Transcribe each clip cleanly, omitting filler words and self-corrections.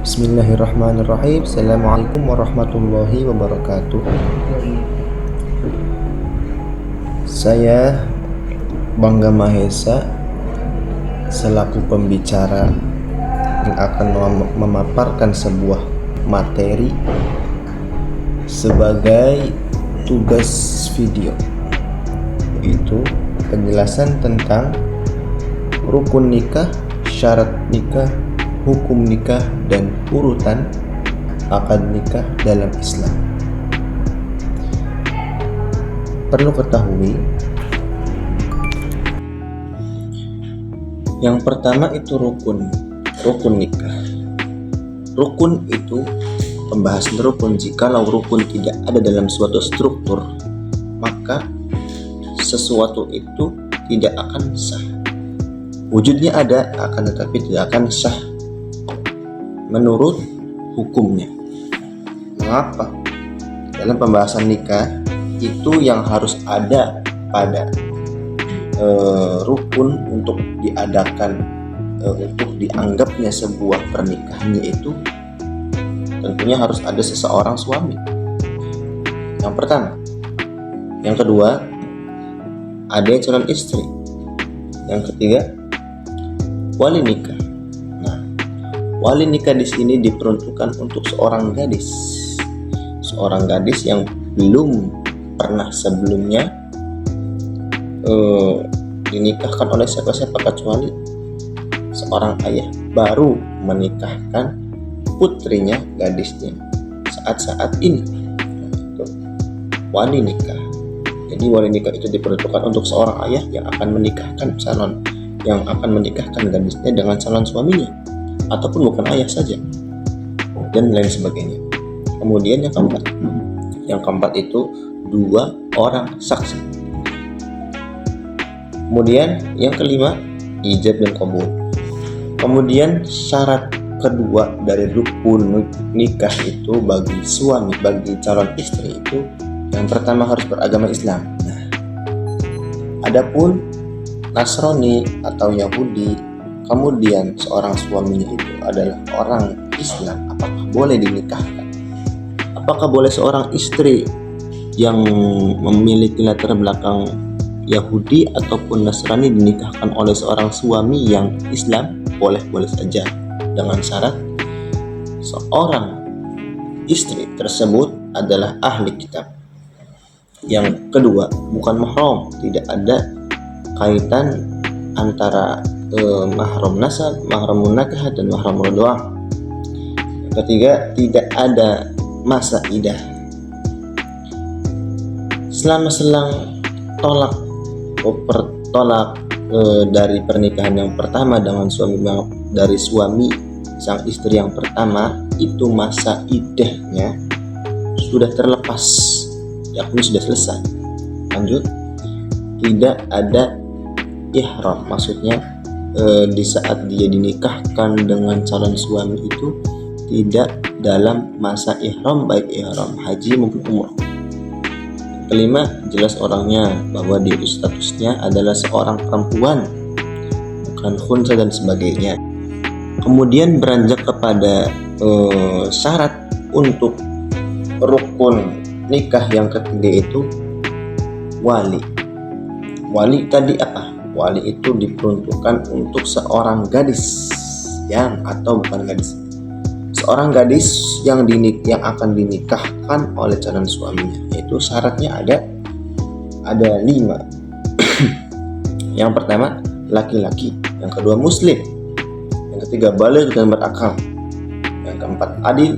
Bismillahirrahmanirrahim. Assalamualaikum warahmatullahi wabarakatuh. Saya Bangga Mahesa selaku pembicara yang akan memaparkan sebuah materi sebagai tugas video, yaitu penjelasan tentang rukun nikah, syarat nikah, hukum nikah, dan urutan akad nikah dalam Islam. Perlu ketahui, yang pertama itu rukun nikah. Rukun itu pembahasan rukun. Jikalau rukun tidak ada dalam suatu struktur, maka sesuatu itu tidak akan sah. Wujudnya ada, akan tetapi tidak akan sah menurut hukumnya. Mengapa? Dalam pembahasan nikah itu yang harus ada pada rukun untuk diadakan, untuk dianggapnya sebuah pernikahannya itu tentunya harus ada seseorang suami. Yang pertama. Yang kedua, ada calon istri. Yang ketiga, wali nikah. Nah, wali nikah di sini diperuntukkan untuk seorang gadis yang belum pernah sebelumnya dinikahkan oleh siapa-siapa kecuali seorang ayah baru menikahkan putrinya, gadisnya saat ini. Itu wali nikah. Jadi wali nikah itu diperuntukkan untuk seorang ayah yang akan menikahkan gadisnya dengan calon suaminya, ataupun bukan ayah saja, dan lain sebagainya. Kemudian yang keempat itu 2 orang saksi. Kemudian yang kelima, ijab dan qabul. Kemudian syarat kedua dari rukun nikah itu bagi calon istri itu, yang pertama harus beragama Islam. Nah, adapun Nasrani atau Yahudi, kemudian seorang suaminya itu adalah orang Islam, apakah boleh dinikahkan? Apakah boleh seorang istri yang memiliki latar belakang Yahudi ataupun Nasrani dinikahkan oleh seorang suami yang Islam? Boleh saja, dengan syarat seorang istri tersebut adalah ahli kitab. Yang kedua, bukan mahram, tidak ada kaitan antara mahram nasab, mahram nakah, dan mahram radha'ah. Yang ketiga, tidak ada masa iddah. Selama selang tolak dari pernikahan yang pertama dengan suami sang istri yang pertama, itu masa iddahnya sudah terlepas, yakni sudah selesai. Lanjut, tidak ada ihram, maksudnya di saat dia dinikahkan dengan calon suami itu tidak dalam masa ihram, baik ihram haji maupun umrah. Kelima, jelas orangnya bahwa dia statusnya adalah seorang perempuan, bukan khunsa dan sebagainya. Kemudian beranjak kepada syarat untuk rukun nikah yang ketiga itu wali. Wali tadi apa? Wali itu diperuntukkan untuk seorang gadis seorang gadis yang akan dinikahkan oleh calon suaminya. Yaitu syaratnya ada 5. Yang pertama, laki-laki. Yang kedua, muslim. Yang ketiga, baligh dan berakal. Yang keempat, adil.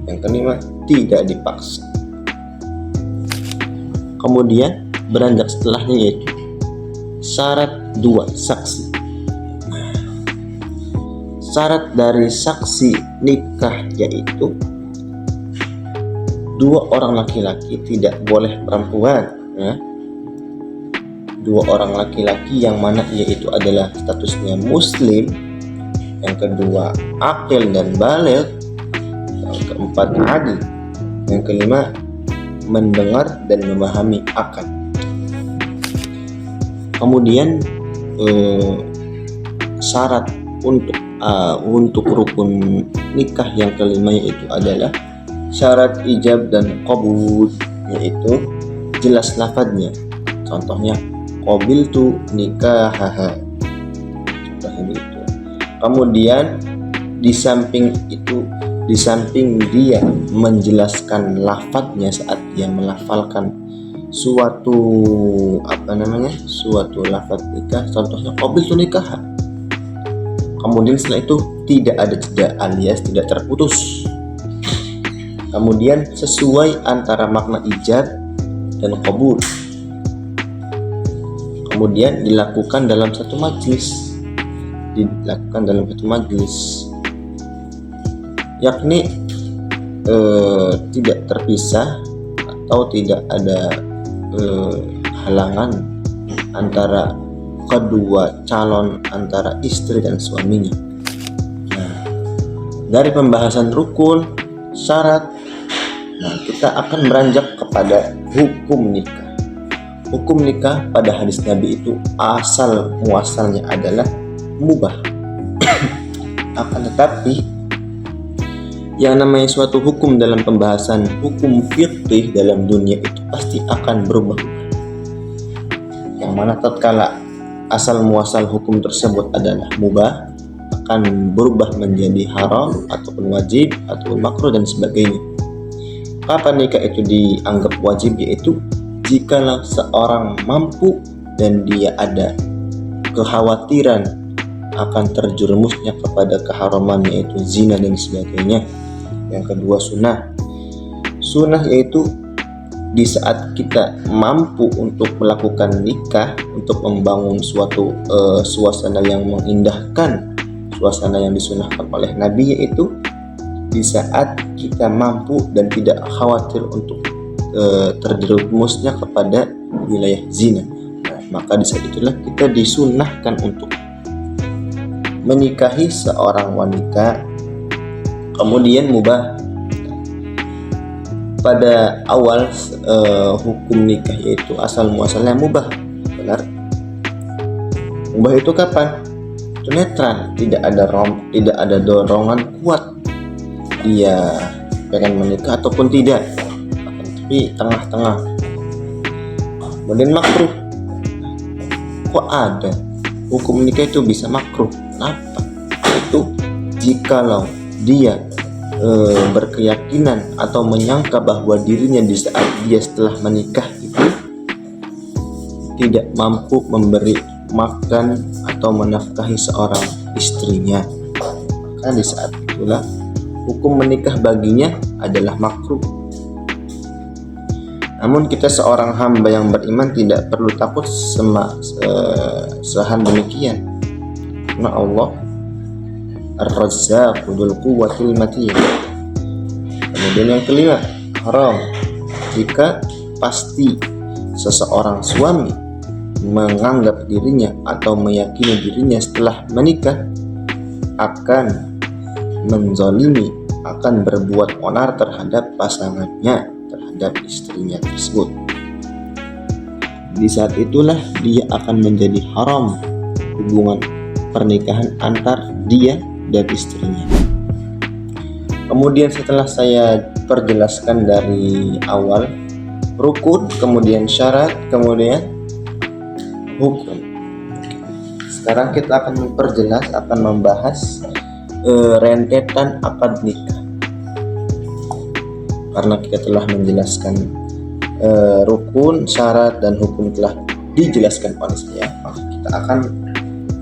Yang kelima, tidak dipaksa. Kemudian beranjak setelahnya yaitu syarat 2, saksi. Syarat dari saksi nikah yaitu 2 orang laki-laki, tidak boleh perempuan, ya. 2 orang laki-laki yang mana yaitu adalah statusnya muslim. Yang kedua, aqil dan baligh. Yang keempat, adil. Yang kelima, mendengar dan memahami akad. Kemudian syarat untuk rukun nikah yang kelima yaitu adalah syarat ijab dan qabul, yaitu jelas lafadznya. Contohnya qabiltu nikahaha. Contohnya itu. Kemudian di samping dia menjelaskan lafadznya saat dia melafalkan suatu lafadz nikah, contohnya qabiltu nikaha. Kemudian setelah itu tidak ada jeda alias tidak terputus. Kemudian sesuai antara makna ijab dan qabul. Kemudian dilakukan dalam satu majlis. Yakni tidak terpisah atau tidak ada halangan antara kedua calon, antara istri dan suaminya. Nah, dari pembahasan rukun, syarat, kita akan beranjak kepada hukum nikah. Hukum nikah pada hadis Nabi itu asal muasalnya adalah mubah. Akan tetapi yang namanya suatu hukum dalam pembahasan hukum fikih dalam dunia itu pasti akan berubah. Yang mana tatkala asal muasal hukum tersebut adalah mubah, akan berubah menjadi haram ataupun wajib ataupun makruh dan sebagainya. Kapan nikah itu dianggap wajib? Yaitu jikalau seorang mampu dan dia ada kekhawatiran akan terjerumusnya kepada keharaman, yaitu zina dan sebagainya. Yang kedua sunnah yaitu di saat kita mampu untuk melakukan nikah, untuk membangun suatu suasana yang mengindahkan, suasana yang disunahkan oleh Nabi, yaitu di saat kita mampu dan tidak khawatir untuk terjerumusnya kepada wilayah zina. Maka di saat itulah kita disunahkan untuk menikahi seorang wanita. Kemudian mubah. Pada awal hukum nikah yaitu asal muasalnya mubah, benar. Mubah itu kapan? Itu netral, tidak ada dorongan kuat dia pengen menikah ataupun tidak, tapi tengah-tengah. Kemudian makruh. Kok ada hukum nikah itu bisa makruh? Kenapa? Itu jikalau dia berkeyakinan atau menyangka bahwa dirinya di saat dia setelah menikah itu tidak mampu memberi makan atau menafkahi seorang istrinya, maka di saat itulah hukum menikah baginya adalah makruh. Namun kita seorang hamba yang beriman tidak perlu takut sehan demikian, karena Allah Ar-Razzaqu dzul quwwatil matin. Kemudian yang kelima, haram jika pasti seseorang suami menganggap dirinya atau meyakini dirinya setelah menikah akan menzalimi, akan berbuat onar terhadap pasangannya, terhadap istrinya tersebut. Di saat itulah dia akan menjadi haram hubungan pernikahan antar dia dan istrinya. Kemudian setelah saya perjelaskan dari awal rukun, kemudian syarat, kemudian hukum, sekarang kita akan memperjelas, akan membahas rentetan akad nikah. Karena kita telah menjelaskan rukun, syarat, dan hukum telah dijelaskan oleh saya, maka kita akan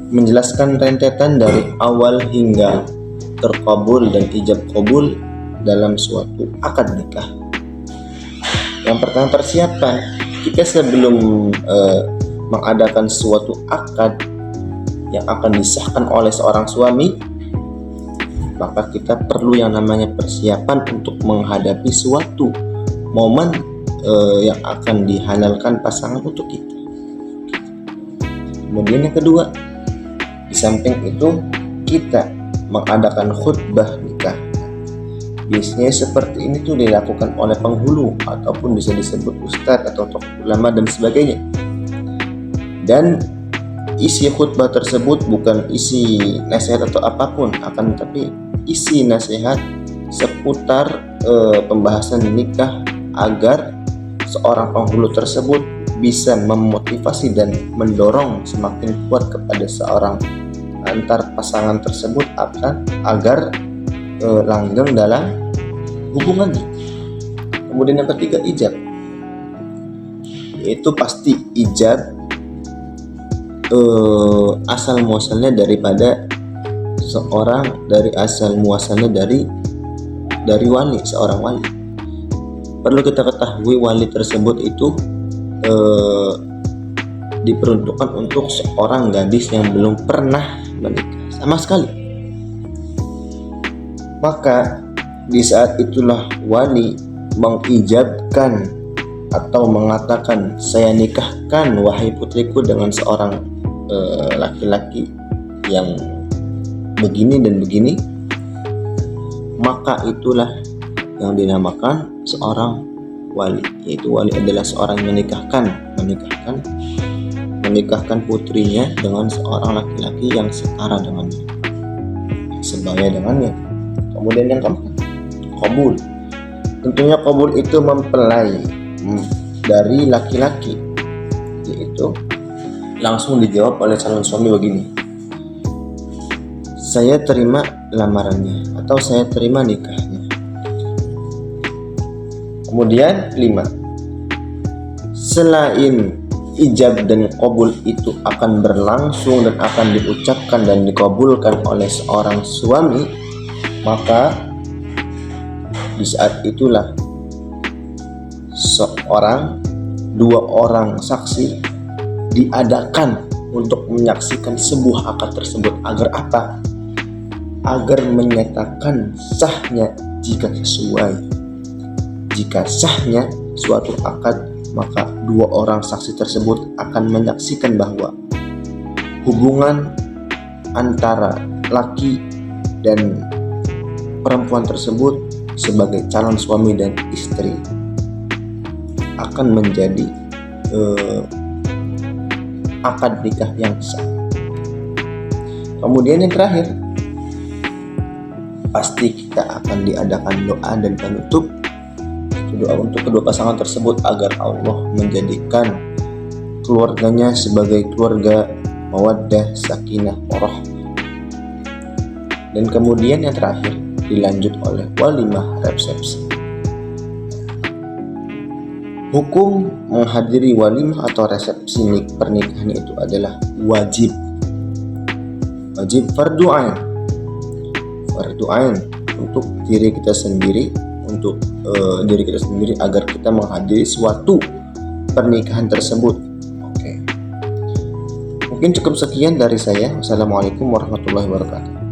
menjelaskan rentetan dari awal hingga terkabul dan ijab kabul dalam suatu akad nikah. Yang pertama, persiapan. Kita sebelum mengadakan suatu akad yang akan disahkan oleh seorang suami, maka kita perlu yang namanya persiapan untuk menghadapi suatu momen yang akan dihalalkan pasangan untuk kita. Kemudian yang kedua, di samping itu kita mengadakan khutbah nikah. Biasanya seperti ini tuh dilakukan oleh penghulu ataupun bisa disebut ustadz atau tokoh ulama dan sebagainya. Dan isi khutbah tersebut bukan isi nasihat atau apapun, akan tetapi isi nasihat seputar pembahasan nikah agar seorang penghulu tersebut bisa memotivasi dan mendorong semakin kuat kepada seorang antar pasangan tersebut agar langgeng dalam hubungannya. Kemudian yang ketiga, ijab, yaitu pasti ijab asal muasalnya daripada dari wali, seorang wali. Perlu kita ketahui wali tersebut itu diperuntukkan untuk seorang gadis yang belum pernah menikah sama sekali. Maka di saat itulah wali mengijabkan atau mengatakan, saya nikahkan wahai putriku dengan seorang laki-laki yang begini dan begini, maka itulah yang dinamakan seorang wali, yaitu wali adalah seorang yang menikahkan putrinya dengan seorang laki-laki yang setara dengannya, sebaya dengannya. Kemudian yang keempat, qabul. Tentunya qabul itu mempelai dari laki-laki, yaitu langsung dijawab oleh calon suami begini, saya terima lamarannya atau saya terima nikahnya. Kemudian 5, selain ijab dan qabul itu akan berlangsung dan akan diucapkan dan dikabulkan oleh seorang suami, maka di saat itulah dua orang saksi diadakan untuk menyaksikan sebuah akad tersebut. Agar apa? Agar menyatakan sahnya jika sesuai. Jika sahnya suatu akad, maka dua orang saksi tersebut akan menyaksikan bahwa hubungan antara laki dan perempuan tersebut sebagai calon suami dan istri akan menjadi akad nikah yang sah. Kemudian yang terakhir, pasti kita akan diadakan doa dan penutup, doa untuk kedua pasangan tersebut agar Allah menjadikan keluarganya sebagai keluarga mawaddah, sakinah, warahmah. Dan kemudian yang terakhir dilanjut oleh walimah resepsi. Hukum menghadiri walimah atau resepsi pernikahan itu adalah wajib fardu ain untuk diri kita sendiri, agar kita menghadiri suatu pernikahan tersebut. Oke. Mungkin cukup sekian dari saya. Wassalamualaikum warahmatullahi wabarakatuh.